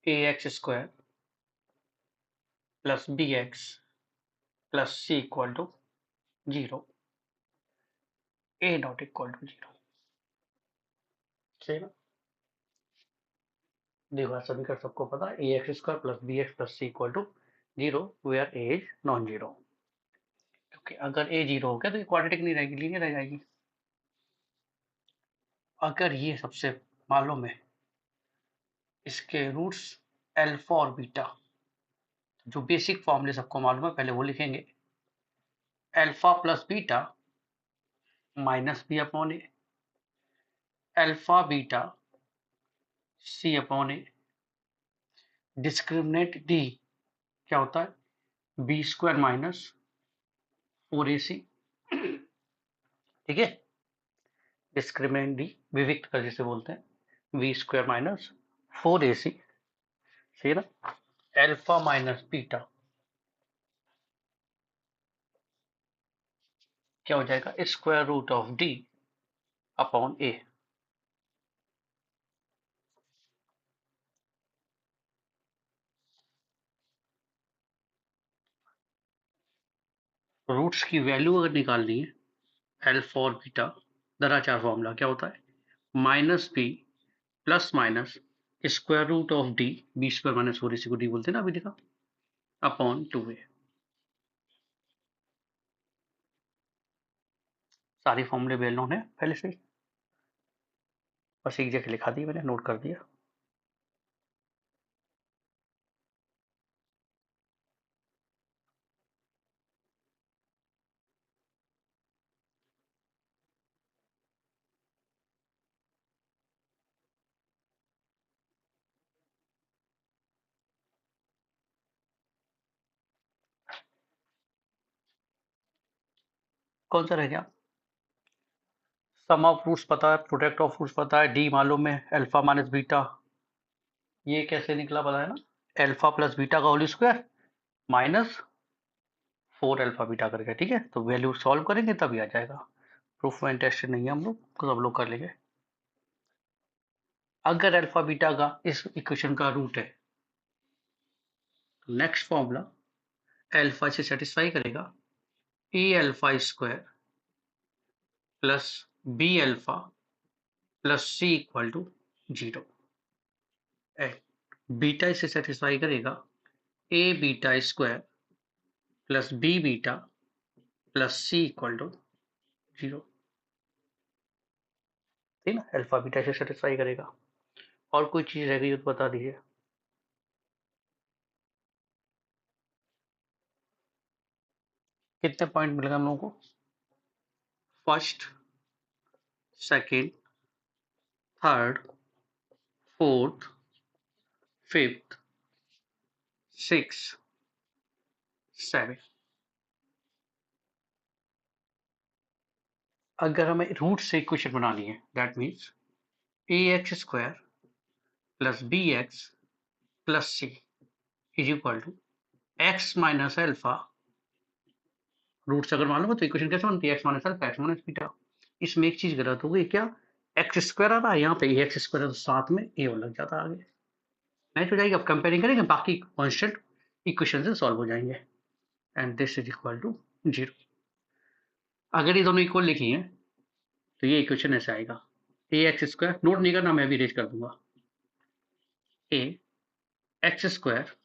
ax² plus bx plus c equal to 0, a not equal to 0। सही ना? देखो सभी का सबको पता है ax² plus bx plus c equal to 0 where a is non zero. क्योंकि अगर a 0 हो गया तो ये क्वाड्रेटिक नहीं रहेगी, लीनियर रह जाएगी। अगर ये सबसे मालूम है इसके रूट्स अल्फा और बीटा, जो बेसिक फॉर्मूले सबको मालूम है पहले वो लिखेंगे। Alpha plus beta minus B upon A, alpha beta C upon A, discriminant D क्या होता है बी स्क्वायर माइनस 4ac। ठीक है, डिस्क्रिमिनेंट डी विविक्त कर जिसे बोलते हैं, बी स्क्वायर माइनस 4ac। सही ना? अल्फा माइनस बीटा क्या हो जाएगा square root of D upon A. Roots की वैल्यू अगर निकालनी है अल्फा और बीटा, दराचार फॉर्मूला क्या होता है minus B plus minus square root of D, B square minus 4ac को डी बोलते हैं ना अभी देखा, अपॉन 2a। सारी फॉर्मूले वेल नोन है पहले से ही, बस एक जगह लिखा दी मैंने, नोट कर दिया। कौन सा रह गया? सम ऑफ रूट्स पता है, प्रोडक्ट ऑफ रूट्स पता है, डी मालूम है, अल्फा माइनस बीटा ये कैसे निकला पता है ना, अल्फा प्लस बीटा का whole square minus 4 alpha beta करके। ठीक है, तो वैल्यू सॉल्व करेंगे तभी आ जाएगा। प्रूफ में इंटरेस्टेड नहीं है हम लोग, सब लोग कर लेंगे। अगर अल्फा बीटा का इस इक्वेशन का रूट है तो नेक्स्ट फॉर्मूला अल्फा से सेटिस्फाई करेगा, A alpha square plus B alpha plus C equal to 0। Beta इसे सेटिस्फाई करेगा, A beta square plus B beta plus C equal to 0। ठीक ना, अल्फा बीटा इसे सेटिस्फाई करेगा। और कोई चीज रह गई तो बता दीजिए। कितने पॉइंट मिलेगा हम लोगों को? First, second, third, fourth, fifth, six, seven. अगर हमें रूट से इक्वेशन बनानी है that means A x square plus B x plus C is equal to X minus alpha. Roots अगर मालूम है तो इक्वेशन कैसे बनती है X minus alpha X minus beta. इसमें एक चीज गलत हो गई, क्या एक्स स्क्वायर आ रहा है यहाँ पे ए एक्स स्क्वायर तो साथ में ए लग जाता आगे, मैच हो जाएगी। अब कंपेयरिंग करेंगे बाकी कॉन्स्टेंट इक्वेशन से सॉल्व हो जाएंगे and this is equal to 0। अगर ये दोनों इक्वल लिखी हैं तो ये इक्वेशन ऐसे आएगा, ए एक्स स्क्वायर, नोट नहीं करना मैं भी रेज कर दूंगा, A x square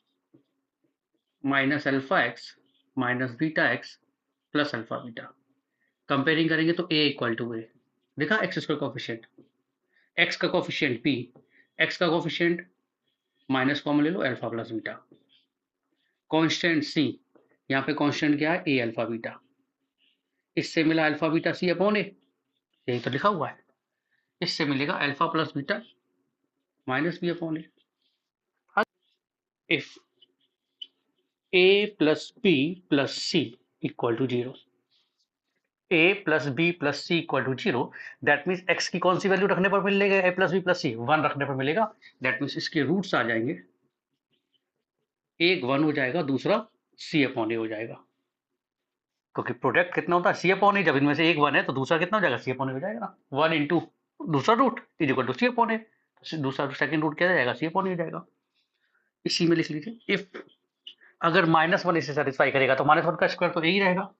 minus alpha X minus beta X plus alpha beta. Comparing करेंगे तो ए इक्वल टू ए, देखा एक्स स्क्वायर कोफिशिएंट, एक्स का कोफिशिएंट बी, एक्स का कोफिशिएंट माइनस कॉमन ले लो alpha plus beta, constant C, यहाँ पे constant क्या है ए अल्फा बीटा, इससे मिला alpha beta C upon A, यही तो लिखा हुआ है। इससे मिलेगा alpha plus beta minus B upon A. If a plus B plus C equal to 0, a plus B plus C equal to 0, that means x की कौन सी वैल्यू रखने पर मिलेगा a plus B plus C 1 रखने पर मिलेगा। That means इसके रूट्स आ जाएंगे, एक 1 हो जाएगा, दूसरा c अपॉन ए हो जाएगा, क्योंकि प्रोडक्ट कितना होता है सी अपॉन ए, जब इनमें से एक 1 है तो दूसरा कितना हो जाएगा सी अपॉन ए हो जाएगा ना, 1 इंटू दूसरा root is equal to c upon a, दूसरा सेकंड रूट क्या जाएगा सी अपॉन ए हो जाएगा। इसी में लिख लीजिए, इफ अगर -1 इसे सेटिस्फाई करेगा तो -1 का स्क्वायर तो यही रहेगा,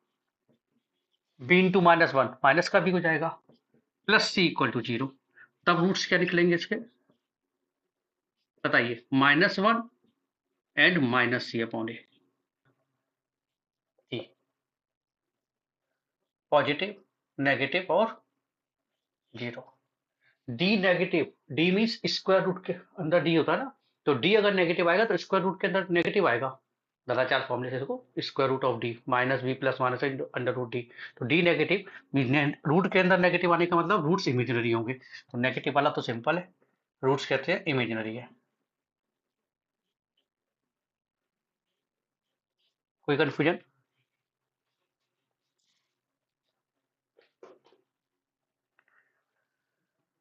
b इंटू -1 माइनस का भी हो जाएगा, प्लस c इक्वल टू 0। तब रूट्स क्या निकलेंगे इसके, बताइए, -1 एंड -c अपॉन a। जी, पॉजिटिव, नेगेटिव और 0। D negative, D means square root के अंदर डी होता है ना, तो डी अगर नेगेटिव आएगा तो स्क्वायर रूट के अंदर नेगेटिव आएगा। दलाचार फॉर्मूले से देखो, square root of D minus B plus minus under root D, तो डी नेगेटिव, रूट के अंदर नेगेटिव आने का मतलब रूट्स इमेजिनरी होंगे, तो नेगेटिव वाला तो सिंपल है, रूट्स कहते हैं इमेजिनरी है। कोई कंफ्यूजन?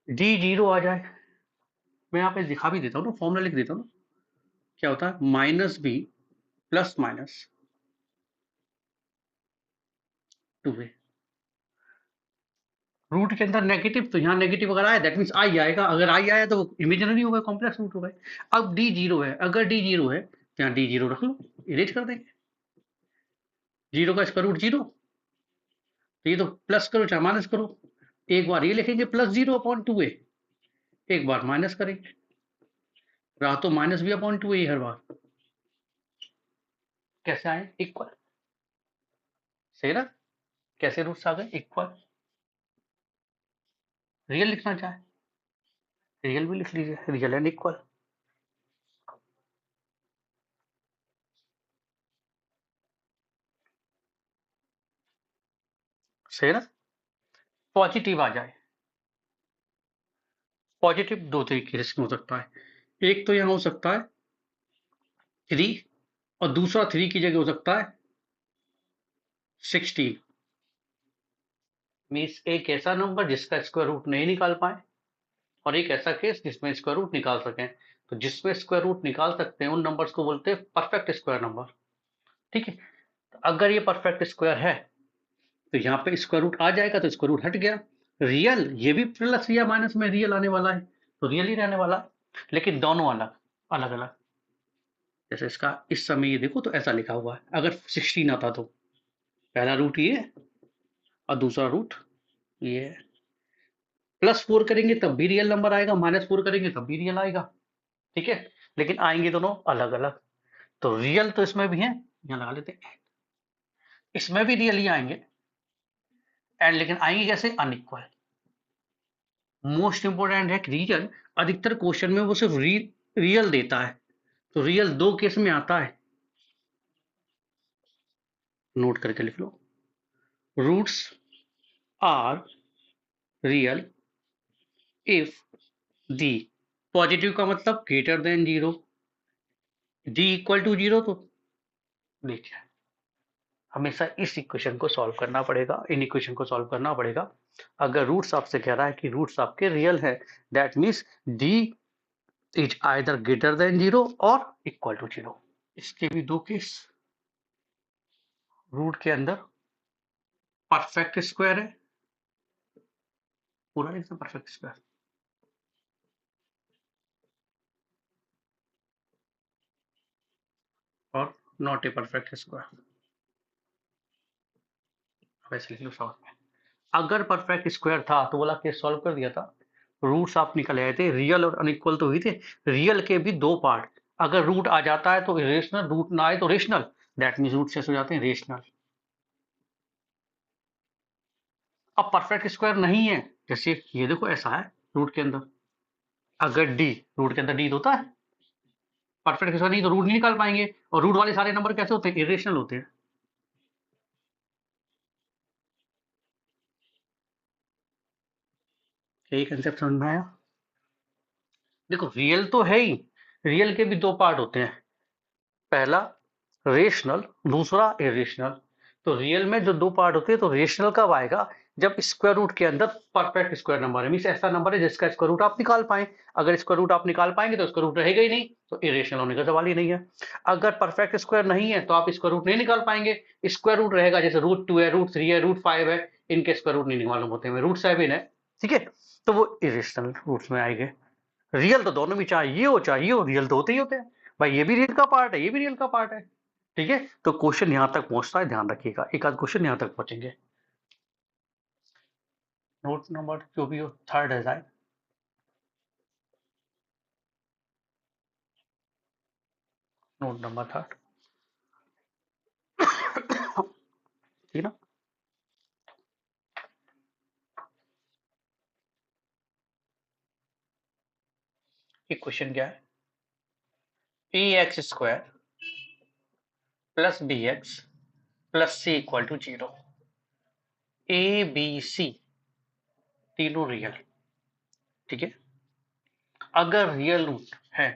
डी 0 आ जाए, मैं यहाँ पे दिखा भी देता हूँ ना, फॉर्मूला लिख देता हूँ ना, क्या होता है, minus B plus minus 2a। Root के अंदर नेगेटिव, तो यहाँ नेगेटिव अगर आया दैट मीन्स आई आएगा, अगर आई आया तो इमेजिनरी होगा, कॉम्प्लेक्स रूट होगा। अब डी 0 है, अगर डी 0 है तो यहाँ डी 0 रख लो, इरेज कर देंगे, 0 का स्क्वायर रूट 0, तो ये तो प्लस करो चाहे माइनस करो, एक बार ये लिखेंगे +0/2a, एक बार माइनस करेंगे, रहा तो माइनस भी अपॉन 2a हर बार, कैसे आए, इक्वल, सही ना, कैसे रूट्स आ गए, इक्वल। रियल लिखना चाहे रियल भी लिख लीजिए, रियल एंड इक्वल। सही ना। पॉजिटिव आ जाए, पॉजिटिव दो तरीके से हो सकता है, एक तो यहाँ हो सकता है 3 और दूसरा 3 की जगह हो सकता है 16, मीन्स एक ऐसा नंबर जिसका स्क्वायर रूट नहीं निकाल पाए और एक ऐसा केस जिसमें स्क्वायर रूट निकाल सकें। तो जिसमें स्क्वायर रूट निकाल सकते हैं उन नंबर्स को बोलते हैं परफेक्ट स्क्वायर नंबर, ठीक है। तो अगर ये परफेक्ट स्क्वायर है तो यहाँ पे स्क्वायर रूट आ जाएगा, तो स्क्वायर रूट हट गया। रियल, ये भी प्लस या माइनस में रियल आने वाला है, तो रियल ही रहने वाला है, लेकिन दोनों अलग अलग अलग। जैसे इसका इस समय ये देखो तो ऐसा लिखा हुआ है, अगर 16 आता तो पहला रूट ये और दूसरा रूट ये है, +4 करेंगे तब भी रियल नंबर आएगा, -4 करेंगे तब भी रियल आएगा, ठीक है, लेकिन आएंगे दोनों अलग अलग। तो रियल तो इसमें भी है, यहाँ लगा लेते हैं, इसमें भी रियल ही आएंगे एंड, लेकिन आएंगे कैसे, अनइक्वल। मोस्ट इंपोर्टेंट है रियल, अधिकतर क्वेश्चन में वो सिर्फ रियल देता है, तो रियल दो केस में आता है, नोट करके लिख लो, roots are real if d, positive का मतलब greater than 0, d equal to 0, तो देखिए हमेशा इस इक्वेशन को सॉल्व करना पड़ेगा, इन इक्वेशन को सॉल्व करना पड़ेगा। अगर रूट्स आपसे कह रहा है कि रूट्स आपके रियल है, that means D is either greater than 0 और इक्वल टू 0। इसके भी दो केस, रूट के अंदर परफेक्ट स्क्वायर है, पूरा एकदम परफेक्ट स्क्वायर, और नॉट ए परफेक्ट स्क्वायर, वैसे लिख लो शॉर्ट में। अगर परफेक्ट स्क्वायर था तो बोला केस सॉल्व कर दिया था, रूट्स आप निकल आए थे, रियल और अनइक्वल तो हुई थे, रियल के भी दो पार्ट, अगर रूट आ जाता है तो इरेशनल, रूट ना आए तो रेशनल, दैट मीन्स रूट से हो जाते हैं रेशनल। अब परफेक्ट स्क्वायर नहीं है, जैसे ये देखो ऐसा है रूट के अंदर, अगर डी, रूट के अंदर डी होता है, परफेक्ट स्क्वायर नहीं तो रूट नहीं निकाल पाएंगे, और रूट वाले सारे नंबर कैसे होते हैं, इरेशनल होते हैं। यही कंसेप्ट समझ में आया। देखो रियल तो है ही, रियल के भी दो पार्ट होते हैं, पहला रेशनल, दूसरा इरेशनल। तो रियल में जो दो पार्ट होते हैं, तो रेशनल कब आएगा, जब स्क्वायर रूट के अंदर परफेक्ट स्क्वायर नंबर है, मींस ऐसा नंबर है जिसका स्क्वायर रूट आप निकाल पाए, अगर स्क्वायर रूट आप निकाल पाएंगे तो स्क्वायर रूट रहेगा ही नहीं, तो इरेशनल होने का सवाल ही नहीं है। अगर परफेक्ट स्क्वायर नहीं है तो आप स्क्वायर रूट नहीं निकाल पाएंगे, स्क्वायर रूट रहेगा, जैसे √2 है, √3 है, √5 है, इनके स्क्वायर रूट नहीं मालूम होते हैं, √7 है, ठीक है, तो वो इरेशनल रूट्स में आएंगे। रियल तो दोनों में, चाहे ये हो चाहे ये हो, रियल तो होते ही होते हैं। भाई ये भी रियल का पार्ट है, ये भी रियल का पार्ट है। ठीक है, तो क्वेश्चन यहां तक पहुंचता है, ध्यान रखिएगा, एक आध क्वेश्चन यहां तक पहुंचेंगे। नोट नंबर जो भी हो, थर्ड है शायद, नोट नंबर थर्ड। ठीक है ना। एक क्वेश्चन क्या है, a x square plus B x plus C equal to 0। A B c तीनों रियल। ठीक है, अगर रियल रूट है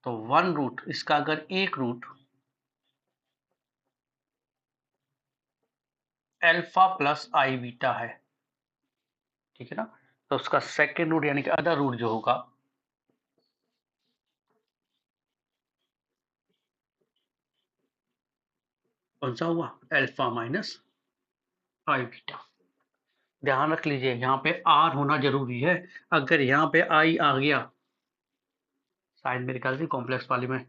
तो वन रूट, इसका अगर एक रूट अल्फा प्लस आई बीटा है, ठीक है ना, तो उसका सेकेंड रूट यानी कि अदर रूट जो होगा कौन सा हुआ, अल्फा माइनस आई बीटा। ध्यान रख लीजिए यहाँ पे आर होना जरूरी है। अगर यहाँ पे आई आ गया, शायद मेरे ख्याल से कॉम्प्लेक्स वाले में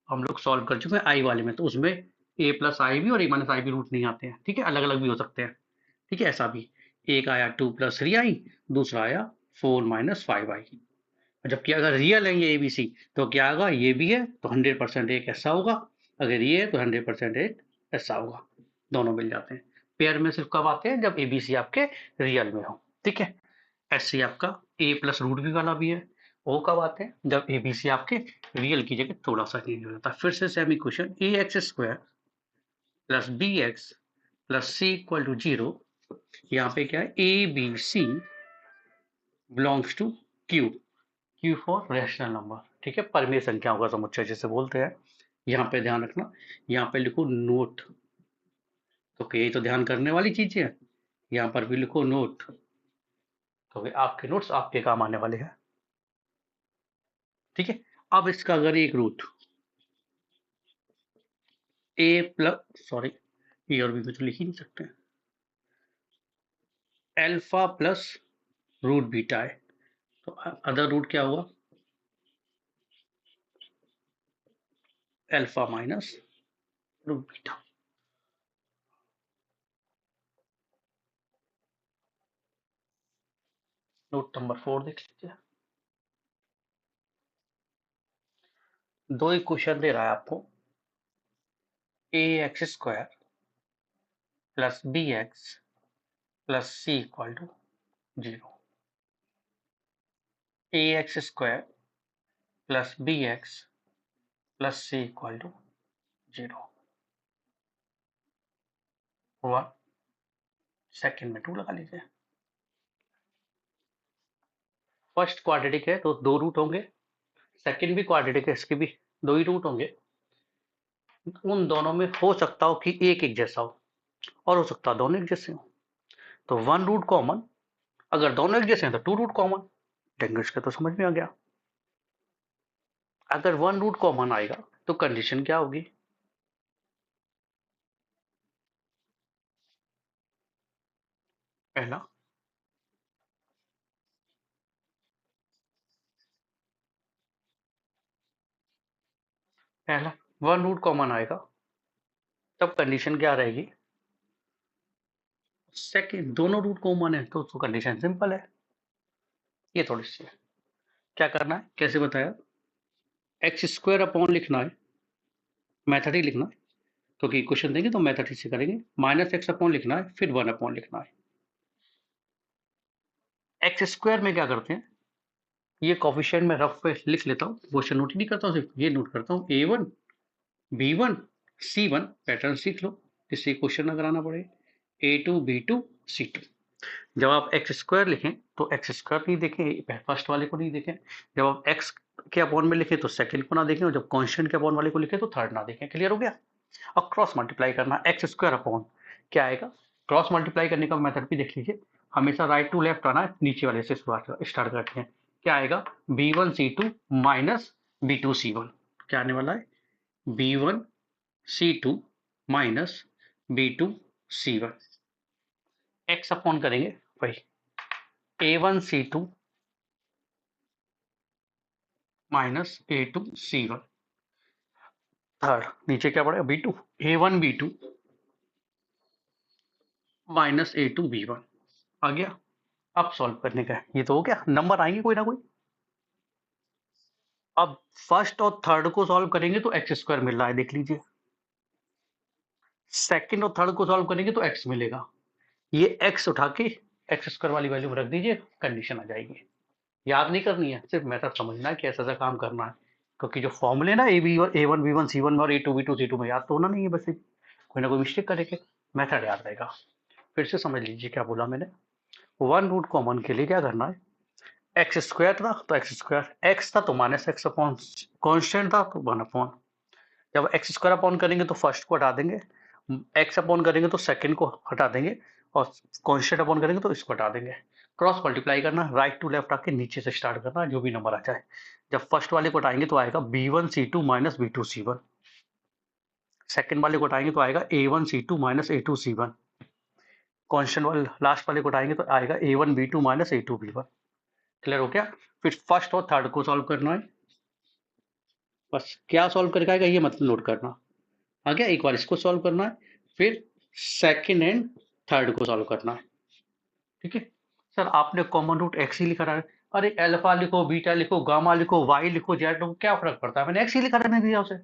हम लोग सॉल्व कर चुके हैं, आई वाले में तो उसमें ए प्लस आई भी और ए माइनस आई भी रूट नहीं आते हैं। ठीक है, अलग अलग भी हो सकते हैं। ठीक है, ऐसा भी एक आया 2 + 3i, दूसरा आया 4 - 5i। जबकि अगर रियल है ये एबीसी, तो क्या होगा, ये भी है तो 100% एक ऐसा होगा, अगर ये है तो 100% एक ऐसा होगा, दोनों मिल जाते हैं। पेयर में सिर्फ कब आते हैं, जब एबीसी आपके रियल में हो। ठीक है, ऐसे ही आपका ए प्लस रूट बी वाला भी है, वो कब आते हैं, जब एबीसी आपके रियल की जगह थोड़ा सा चेंज हो जाता है। फिर से same equation, A x square plus B x plus C equal to 0। यहाँ पे क्या है, A B C belongs to Q, Q for rational number. ठीक है, परमीय संख्याओं का समुच्चय जिसे बोलते हैं। यहाँ पे ध्यान रखना, यहाँ पे लिखो नोट, तो यही तो ध्यान करने वाली चीजें है। यहाँ पर भी लिखो नोट, तो आपके नोट्स आपके काम आने वाले हैं। ठीक है, अब इसका अगर एक रूट ए प्लस, सॉरी ए और बी में तो लिख ही नहीं सकते, अल्फा प्लस रूट बीटा है, तो अदर रूट क्या हुआ, alpha minus root beta. Note number 4 देख लीजिए, दो इक्वेशन दे रहा है आपको, a x square plus B x plus C equal to 0। A x square plus B x plus C equal to 0 हुआ। सेकेंड में 2 लगा लीजिए। फर्स्ट क्वाड्रेटिक है तो दो रूट होंगे, सेकेंड भी क्वाड्रेटिक है, इसके भी दो ही रूट होंगे। उन दोनों में हो सकता हो कि एक एक जैसा हो, और हो सकता है दोनों एक जैसे हो, तो वन रूट कॉमन, अगर दोनों एक जैसे हैं तो टू रूट कॉमन। लैंग्वेज का तो समझ में आ गया। अगर वन रूट कॉमन आएगा तो कंडीशन क्या होगी, पहला पहला वन रूट कॉमन आएगा, तब कंडीशन क्या रहेगी, सेकेंड दोनों रूट कॉमन है तो उसको कंडीशन सिंपल है। ये थोड़ी सी है, क्या करना है, कैसे बताया, एक्स स्क्वायर अपॉन लिखना है, मैथड ही लिखना है, क्योंकि क्वेश्चन देंगे तो मैथड ही से करेंगे। माइनस एक्स अपॉन लिखना है, फिर वन अपॉन लिखना है। एक्स स्क्वायर में क्या करते हैं, ये कॉफिशिएंट में रफ पे लिख लेता हूँ, क्वेश्चन नोट ही नहीं करता हूँ, सिर्फ ये नोट करता हूँ, A1 B1 C1, पैटर्न सीख लो जिससे क्वेश्चन अगर आना पड़े, A2 B2 C2। जब आप एक्स स्क्वायर लिखें तो एक्स स्क्वायर नहीं देखें, फर्स्ट वाले को नहीं देखें, जब आप एक्स के अपॉन में लिखें तो सेकंड को ना देखें, और जब कांस्टेंट के अपॉन वाले को लिखें तो थर्ड ना देखें। क्लियर हो गया। अब क्रॉस मल्टीप्लाई करना, एक्स स्क्वायर अपॉन क्या आएगा, क्रॉस मल्टीप्लाई करने का मेथड भी देख लीजिए, हमेशा राइट टू लेफ्ट आना है, नीचे वाले से स्टार्ट करते हैं। क्या आएगा, B1 C2 minus B2 C1, क्या आने वाला है, B1 C2 minus B2 C1। X upon करेंगे वही A1 C2 minus A2 C1, third, नीचे क्या पड़ेगा B2, A1 B2 minus A2 B1 आ गया। अब सॉल्व करने का है, ये तो हो गया, नंबर आएंगे कोई ना कोई। अब फर्स्ट और थर्ड को सॉल्व करेंगे तो एक्स स्क्वायर मिल रहा है, देख लीजिए। सेकंड और थर्ड को सॉल्व करेंगे तो एक्स मिलेगा, ये एक्स उठा के एक्स स्क्वायर वाली वैल्यू में रख दीजिए, कंडीशन आ जाएगी। याद नहीं करनी है, सिर्फ मेथड समझना है कि ऐसा ऐसा काम करना है, क्योंकि जो फॉर्मूले ना A1 B1 C1 और A2 B2 C2 में याद तो होना नहीं है, बस कोई ना कोई मिस्टेक करेंगे, मेथड याद रहेगा। फिर से समझ लीजिए क्या बोला मैंने। वन रूट कॉमन के लिए क्या करना है, एक्स स्क्वायर था तो एक्स स्क्वायर, एक्स था तो माइनस एक्स अपॉन, कॉन्स्टेंट था तो 1 अपॉन। जब एक्स स्क्वायर अपॉन करेंगे तो फर्स्ट को हटा देंगे, एक्स अपॉन करेंगे तो सेकंड को हटा देंगे, और कॉन्स्टेंट अपॉन करेंगे तो इसको हटा देंगे। क्रॉस मल्टीप्लाई करना, राइट टू लेफ्ट आके नीचे से स्टार्ट करना, जो भी नंबर आ जाए। जब फर्स्ट वाले को हटाएंगे तो आएगा B1 C2 minus B2 C1, second वाले को हटाएंगे तो आएगा A1 C2 minus A2 C1, constant वाले लास्ट वाले को हटाएंगे तो आएगा A1 B2 minus A2 B1। Clear हो गया। फिर फर्स्ट और थर्ड को सॉल्व करना है, बस क्या सॉल्व करके आएगा ये मतलब नोट करना। आ गया, एक बार इसको सॉल्व करना है, फिर सेकंड एंड थर्ड को सॉल्व करना है। ठीक है सर, आपने कॉमन रूट एक्स ही लिखा है, अरे अल्फा लिखो, बीटा लिखो, गामा लिखो, वाई लिखो, जेड लिखो, क्या फर्क पड़ता है, मैंने एक्स ही लिखा रहने दिया उसे।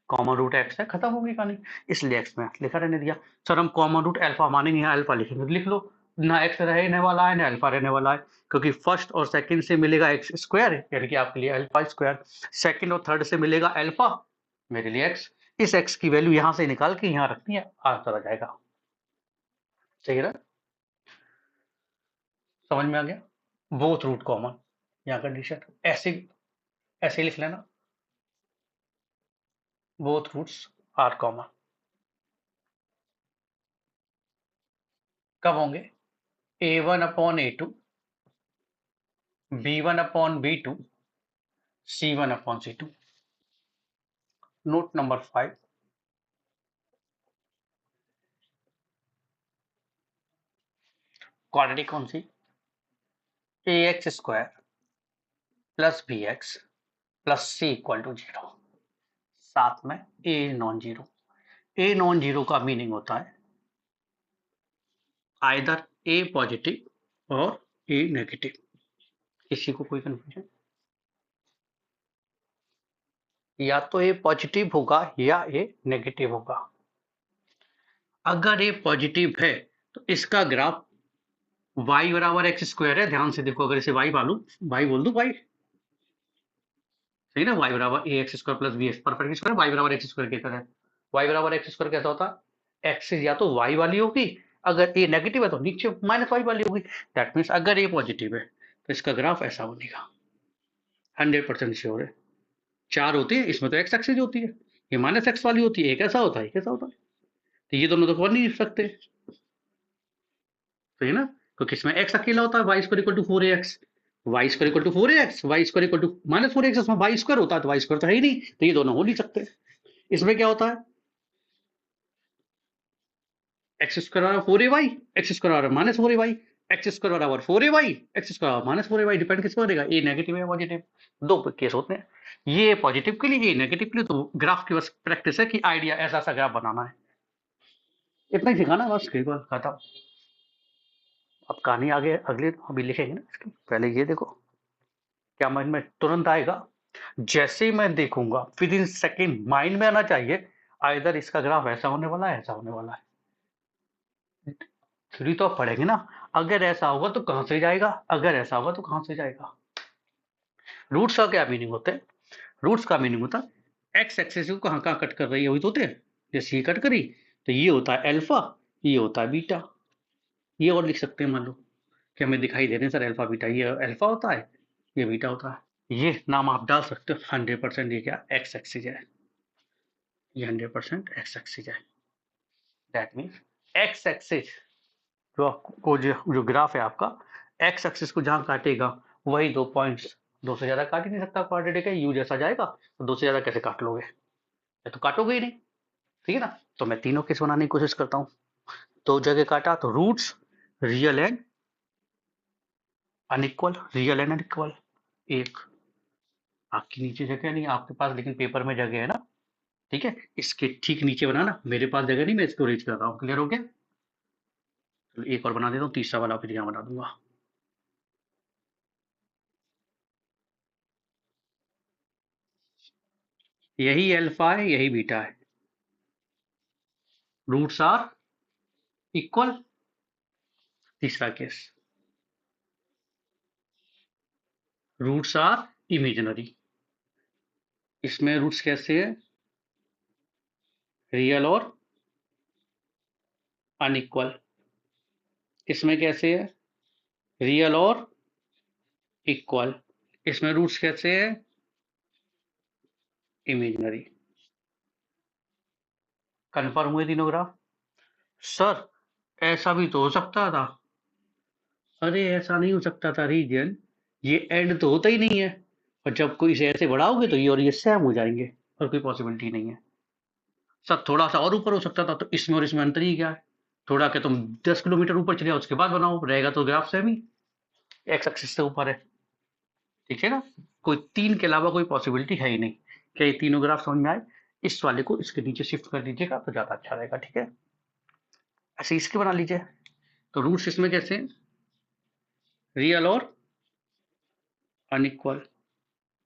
कॉमन रूट एक्स है, खत्म हो गई कहानी, इसलिए एक्स में लिखा रहने दिया। सर हम कॉमन रूट अल्फा मानेंगे, यहाँ अल्फा लिखेंगे, लिख लो, ना एक्स रहने वाला है ना अल्फा रहने वाला है, क्योंकि फर्स्ट और सेकंड से मिलेगा एक्स स्क्वायर, यानी कि आपके लिए अल्फा स्क्वायर, सेकंड और थर्ड से मिलेगा अल्फा, मेरे लिए एक्स। इस एक्स की वैल्यू यहां से निकाल के यहाँ रखनी है, आंसर आ जाएगा। सही है ना, समझ में आ गया। बोथ रूट कॉमन, यहाँ कंडीशन ऐसे ऐसे लिख लेना, बोथ रूट्स आर कॉमन। कब होंगे, A1/A2, B1/B2, C1/C2। Note number 5, quadratic कौन सी, ax square plus B x plus C equal to 0, साथ में A non zero. A non zero का मीनिंग होता है आइदर ए पॉजिटिव और ए नेगेटिव। किसी को कोई कंफ्यूजन, या तो ए पॉजिटिव होगा या ए नेगेटिव होगा। अगर ए पॉजिटिव है तो इसका ग्राफ y बराबर एक्स स्क्वायर है, ध्यान से देखो, अगर इसे y मालूम, y बोल दू, y सही ना, y बराबर a x square plus B x, perfect square, y बराबर एक्स स्क्वायर की तरह। y बराबर एक्स स्क्वायर कैसा होता है, एक्सिस या तो y वाली होगी, अगर ए नेगेटिव है तो नीचे माइनस वाई वाली होगी। दैट मीन्स अगर ए पॉजिटिव है तो इसका ग्राफ ऐसा बनेगा, 100% श्योर है। चार होती है इसमें तो एक्स एक्सिस होती है, ये माइनस एक्स वाली होती है, एक ऐसा होता है एक ऐसा होता है, तो ये दोनों तो बन नहीं सकते, सही ना, क्योंकि इसमें एक्स अकेला होता है, Y square equal to 4ax, Y square equal to 4ax, Y square equal to minus 4x, इसमें वाई स्क्वायर होता है तो वाई स्क्वायर तो है ही नहीं, तो ये दोनों हो नहीं सकते। इसमें क्या होता है, एक्स स्क्वायर बराबर 4ay, एक्स स्क्वायर बराबर माइनस 4ay, एक्स स्क्वायर बराबर 4ay, एक्स स्क्वायर बराबर माइनस 4ay, डिपेंड किस पर करेगा, ए नेगेटिव या पॉजिटिव, दो केस होते हैं, ये पॉजिटिव के लिए ये नेगेटिव के लिए। तो ग्राफ की बस प्रैक्टिस है कि आइडिया ऐसा सा ग्राफ बनाना है, इतना ही सिखाना बस, खत्म। अब कहानी आगे अगले अभी लिखेंगे ना इसकी, पहले ये देखो क्या माइंड में तुरंत आएगा, जैसे ही मैं देखूंगा विद इन सेकेंड माइंड में आना चाहिए, आइदर इसका ग्राफ ऐसा होने वाला है ऐसा होने वाला है। थ्योरी तो आप पढ़ेंगे ना, अगर ऐसा होगा तो कहां से जाएगा, अगर ऐसा होगा तो कहां से जाएगा। रूट्स का क्या मीनिंग होता है, रूट्स का मीनिंग होता है एक्स एक्सिस को कहां कहां कट कर रही है, वही तो होते हैं, जैसे ये कट करी तो ये होता है अल्फा, ये होता है बीटा, ये और लिख सकते हैं, मान लो कि हमें दिखाई दे रहे हैं सर अल्फा बीटा, ये अल्फा होता है ये बीटा होता है, ये नाम आप डाल सकते हो। 100% ये क्या एक्स एक्सिस है, ये 100% एक्स एक्सिस है। दैट मीन्स एक्स एक्सिस जो आपको जो ग्राफ है आपका, एक्स एक्सिस को जहां काटेगा वही 2 पॉइंट्स, दो से ज्यादा काट ही नहीं सकता, क्वाड्रेटिक है, यू जैसा जाएगा तो दो से ज्यादा कैसे काट लोगे, ये तो काटोगे ही नहीं, ठीक है ना। तो मैं तीनों केस बनाने की कोशिश करता हूँ, दो जगह काटा तो roots real and unequal, real and unequal, एक आपकी नीचे जगह नहीं आपके पास, लेकिन पेपर में जगह है ना, ठीक है, इसके ठीक नीचे बनाना, मेरे पास जगह नहीं, मैं इसको रीच कर रहा हूँ। क्लियर हो गया? तो एक और बना देता हूँ, तीसरा वाला फिर यहाँ बना दूंगा। यही अल्फा है, यही बीटा है, रूट्स आर इक्वल। तीसरा केस, रूट्स आर इमेजिनरी। इसमें रूट्स कैसे है? रियल और अनइक्वल। इसमें कैसे है? रियल और इक्वल। इसमें रूट्स कैसे है? इमेजिनरी। कन्फर्म हुए तीनों ग्राफ? सर ऐसा भी तो हो सकता था। अरे ऐसा नहीं हो सकता था रीजन, ये एंड तो होता ही नहीं है, और जब कोई इसे ऐसे बढ़ाओगे तो ये और ये सेम हो जाएंगे, और कोई पॉसिबिलिटी नहीं है। सर थोड़ा सा और ऊपर हो सकता था, तो इसमें और इसमें अंतर ही क्या है? थोड़ा क्या तुम 10 किलोमीटर ऊपर चले जाओ, उसके बाद बनाओ, रहेगा तो ग्राफ सेम ही, एक्स एक्सिस से ऊपर है। ठीक है ना? कोई तीन के अलावा कोई पॉसिबिलिटी है ही नहीं। क्या ये तीनों ग्राफ समझ में आए? इस वाले को इसके नीचे शिफ्ट कर दीजिएगा तो ज्यादा अच्छा रहेगा। ठीक है, ऐसे इसके बना लीजिए। तो रूट्स इसमें कैसे? रियल और अनइक्वल।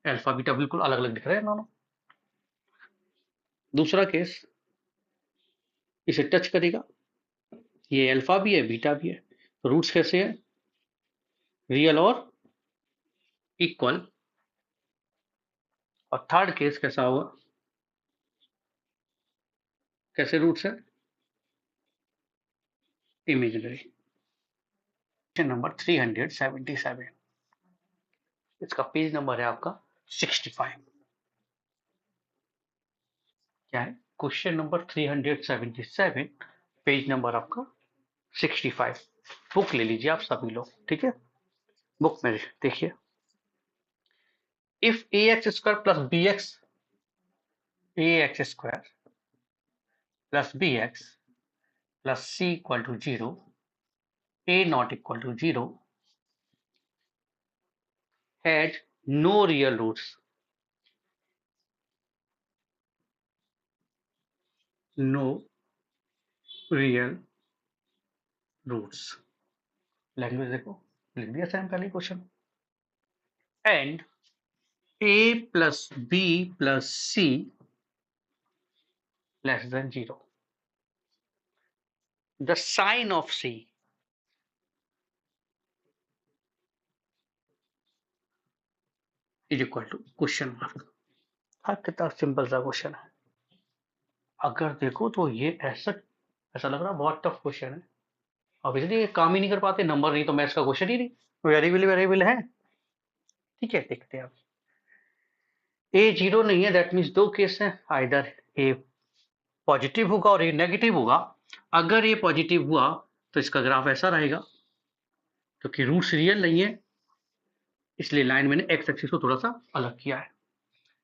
अल्फा बीटा बिल्कुल अलग अलग दिख रहे हैं दोनों। दूसरा केस, इसे टच करेगा, ये अल्फा भी है बीटा भी है, तो रूट्स कैसे है? रियल और इक्वल। और थर्ड केस कैसा होगा? कैसे रूट्स है? इमेजिनरी। क्वेश्चन नंबर 377, इसका पेज नंबर है आपका 65। क्या है? क्वेश्चन नंबर 377, पेज नंबर आपका 65। बुक ले लीजिए आप सभी लोग। ठीक है, बुक में देखिए, if A x square plus B X, A x square plus B x plus C equal to 0, a not equal to 0, had no real roots, no real roots। Language देखो, लिख दिया सेम पहले question. And a plus b plus c less than 0, the sign of c is equal to question mark. हाँ, कितना simple सा question है। अगर देखो तो ये ऐसा ऐसा लग रहा है बहुत टफ क्वेश्चन है। अब इसलिए काम ही नहीं कर पाते, नंबर नहीं तो मैथ्स का क्वेश्चन ही नहीं, वेरिएबल वेरिएबल है। ठीक है, देखते हैं अब। ए जीरो नहीं है, दैट मीन्स दो केस है, आइदर ए पॉजिटिव होगा और ये नेगेटिव होगा। अगर ये पॉजिटिव हुआ तो इसका ग्राफ ऐसा रहेगा, क्योंकि रूट्स रियल नहीं है, इसलिए लाइन मैंने एक्स एक्सिस को थोड़ा सा अलग किया है।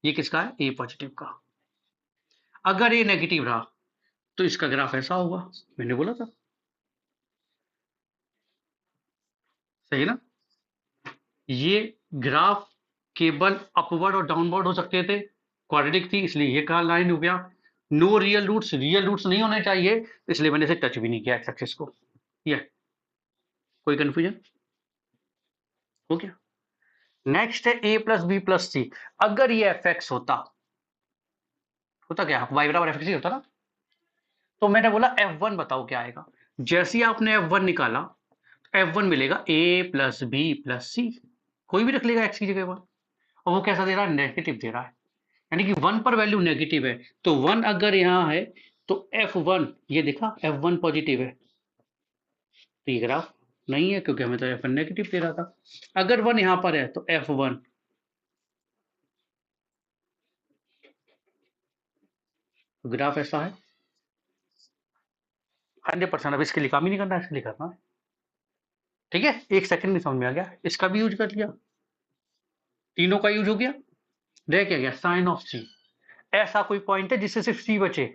ये किसका है? ए पॉजिटिव का। अगर ये नेगेटिव रहा तो इसका ग्राफ ऐसा होगा, मैंने बोला था, सही ना? ये ग्राफ केवल अपवर्ड और डाउनवर्ड हो सकते थे, क्वाड्रेटिक थी, इसलिए ये कहा लाइन हो गया। No real roots, real roots नहीं होने चाहिए, इसलिए मैंने इसे टच भी नहीं किया एक्स एक्सिस को। ये कोई कंफ्यूजन हो गया? नेक्स्ट है ए प्लस बी प्लस सी। अगर ये एफ एक्स होता क्या, वाई बराबर एफ एक्स ही होता ना, तो मैंने बोला F1 बताओ क्या आएगा। जैसे ही आपने F1 निकाला, F1 मिलेगा a प्लस बी प्लस सी, कोई भी रख लेगा x की जगह पर, और वो कैसा दे रहा है? नेगेटिव दे रहा है, यानी कि 1 पर वैल्यू नेगेटिव है, तो 1 अगर यहाँ है तो F1, ये देखा F1 पॉजिटिव है, तो ये ग्राफ नहीं है, क्योंकि हमें तो F1 नेगेटिव दे रहा था। अगर 1 यहाँ पर है तो F1 ग्राफ ऐसा है 100%। अब इसके लिए काम ही नहीं करना, इसके लिए करना है। ठीक है, एक सेकंड में समझ में आ गया, इसका भी यूज कर लिया, तीनों का यूज हो गया। रह क्या गया? साइन ऑफ सी। ऐसा कोई पॉइंट है जिससे सिर्फ सी बचे,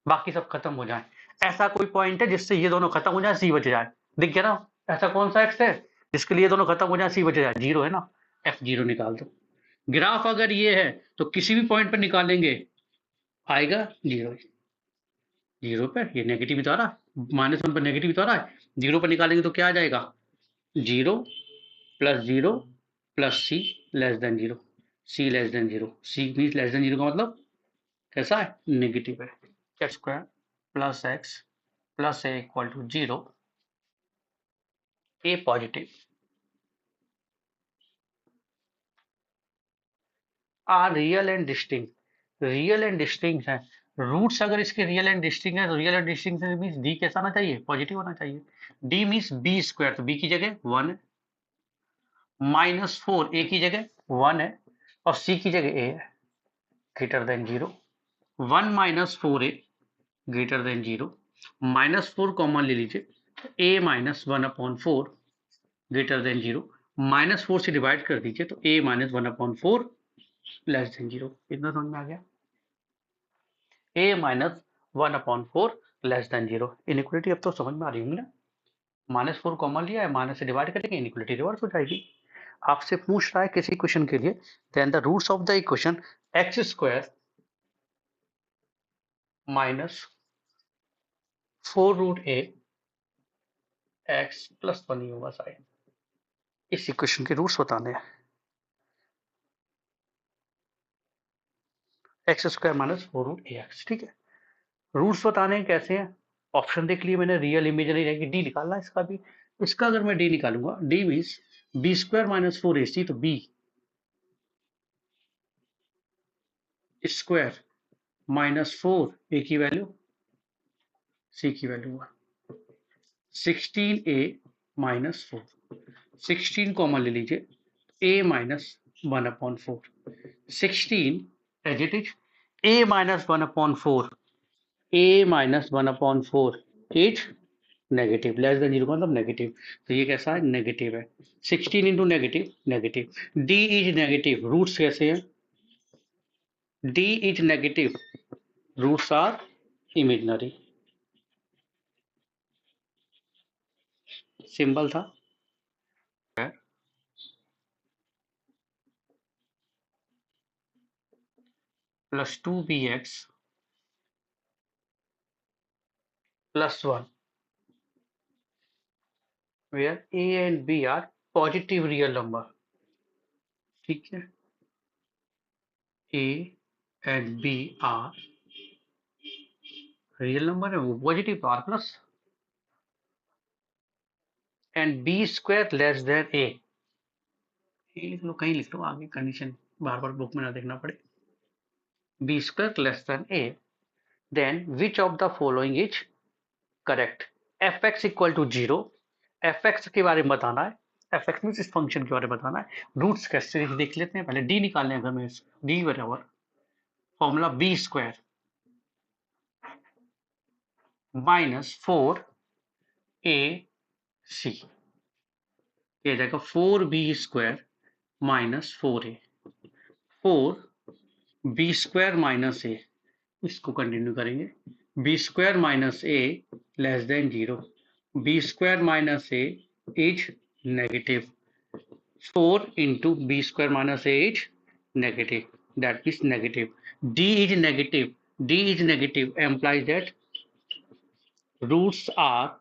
बाकी सब खत्म हो जाए। ऐसा कोई पॉइंट है जिससे ये दोनों खत्म हो जाए, सी बच जाए। दिख गया ना? ऐसा कौन सा एक्स है जिसके लिए दोनों खत्म हो जाए, सी बच जाए? जीरो है ना, F0 निकाल दो। ग्राफ अगर ये है तो किसी भी पॉइंट पर निकालेंगे आएगा 0 0 पर, ये नेगेटिव भी तो आ रहा है, -1 पर नेगेटिव तो आ रहा है, 0 पर निकालेंगे तो क्या आ जाएगा 0 plus 0 plus c less than 0, c less than 0, c means less than 0 का मतलब कैसा है, नेगेटिव है। X square plus x plus a equal to 0, a positive are real and distinct, real and distinct है। रूट्स अगर इसके real and distinct है तो real and distinct means d कैसा आना चाहिए, पॉजिटिव होना चाहिए। डी मीन्स बी स्क्वायर, तो बी की जगह 1 है, -4 ए की जगह 1 है और सी की जगह ए है, greater than 0, 1 -4a greater than 0, -4 common ले लीजिए, a -1/4 ग्रेटर देन 0, -4 से डिवाइड कर दीजिए तो a -1/4 लेस देन 0, इतना समझ में आ गया, a -1/4 लेस देन 0। इनइक्वालिटी अब तो समझ में आ रही होंगी ना, -4 कॉमन लिया है, माइनस से डिवाइड करेंगे, इनइक्वालिटी रिवर्स हो जाएगी। आपसे पूछ रहा है किसी क्वेश्चन के लिए, then the roots of the equation X square -4√a x plus 1 ही होगा शायद, इस इक्वेशन के रूट्स बताने हैं। एक्स स्क्वायर -4√ax, ठीक है। रूट्स बताने हैं कैसे हैं, ऑप्शन देख लिए मैंने, रियल इमेजिनरी रहेगी, डी निकालना है इसका भी। इसका अगर मैं डी निकालूंगा, D means b square -4ac, तो बी स्क्वायर -4 ए की वैल्यू सी की वैल्यू 16a -4, 16 कॉमन ले लीजिए, a -1/4, 16 as it is, a -1/4, a -1/4 is negative, less than 0 का मतलब नेगेटिव, तो ये कैसा है, नेगेटिव है। 16 into negative negative, d is negative, roots कैसे हैं, d is negative, roots are imaginary, symbol था plus 2bx plus 1 where a and b are positive real number, ठीक है, a and b are real number है, वो positive are plus, and b square less than a, लिख लो, कहीं लिख लो, आगे कंडीशन बार बार बुक में ना देखना पड़े, B square less than A, then which of the following is correct, F X equal to 0, F X के बारे में बताना है, एफ एक्स मीन इस फंक्शन के बारे में बताना है। रूट्स कैसे देख लेते हैं, पहले डी निकालने हैं, अगर मैं डी बराबर फॉर्मूला बी स्क्वायर -4 ए सी, ये जाएगा 4b square -4a, 4b square minus ए, इसको कंटिन्यू करेंगे, b square minus A less than 0, b square minus A is negative, 4 into b square minus a is negative, that is negative, d is negative, d is negative implies that roots are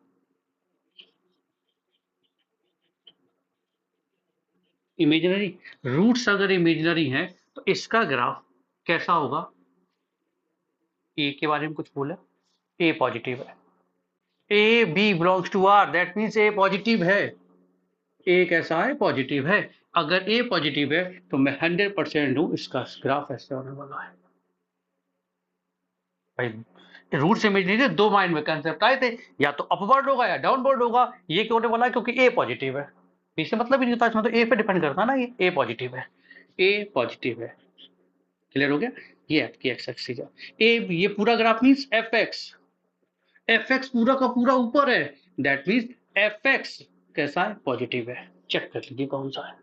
imaginary, roots अगर imaginary हैं तो इसका graph कैसा होगा, ए के बारे में कुछ बोला, ए पॉजिटिव है, A B belongs to R, that means A positive है, ए कैसा है, पॉजिटिव है, अगर ए पॉजिटिव है तो मैं 100% हूं इसका ग्राफ ऐसे होने वाला है। भाई रूट्स इमेजिनरी, दो माइंड में कंसेप्ट आए थे, या तो अपवर्ड होगा या डाउनवर्ड होगा, ये क्यों होने वाला है, क्योंकि ए पॉजिटिव है, इससे मतलब ही नहीं होता, इसमें तो ए पे डिपेंड करता है ना, ये ए पॉजिटिव है, ए पॉजिटिव है, क्लियर हो गया, ये आपकी एक्स एक्सिस है, ए ये पूरा ग्राफ मींस एफ एक्स पूरा का पूरा ऊपर है, दैट मींस एफ एक्स कैसा है, पॉजिटिव है, चेक कर लीजिए कौन सा है।